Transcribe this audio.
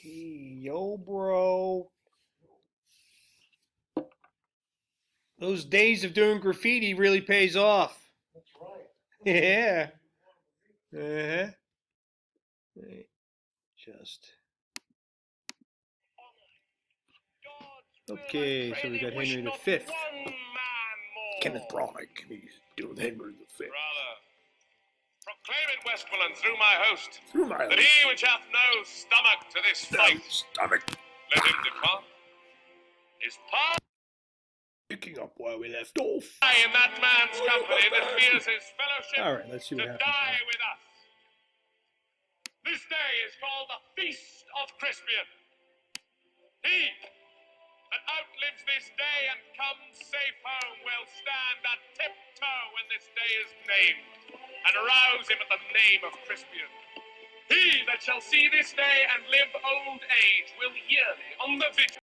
Yo, bro. Those days of doing graffiti really pays off. That's right. Yeah. Uh-huh. Right. Just. Okay, so we got Henry V. Kenneth Branagh. He's doing Henry V. Rather, proclaim it, Westmoreland, through my host, Through my that he which hath no stomach to this fight, stomach. let him depart. His part Picking up where we left off. in that man's company that fears his fellowship All right, let's see to what happens. die with us. This day is called the Feast of Crispian. He that outlives this day and comes safe home will stand at tiptoe when this day is named, and rouse him at the name of Crispian. He that shall see this day and live old age will yearly on the vigil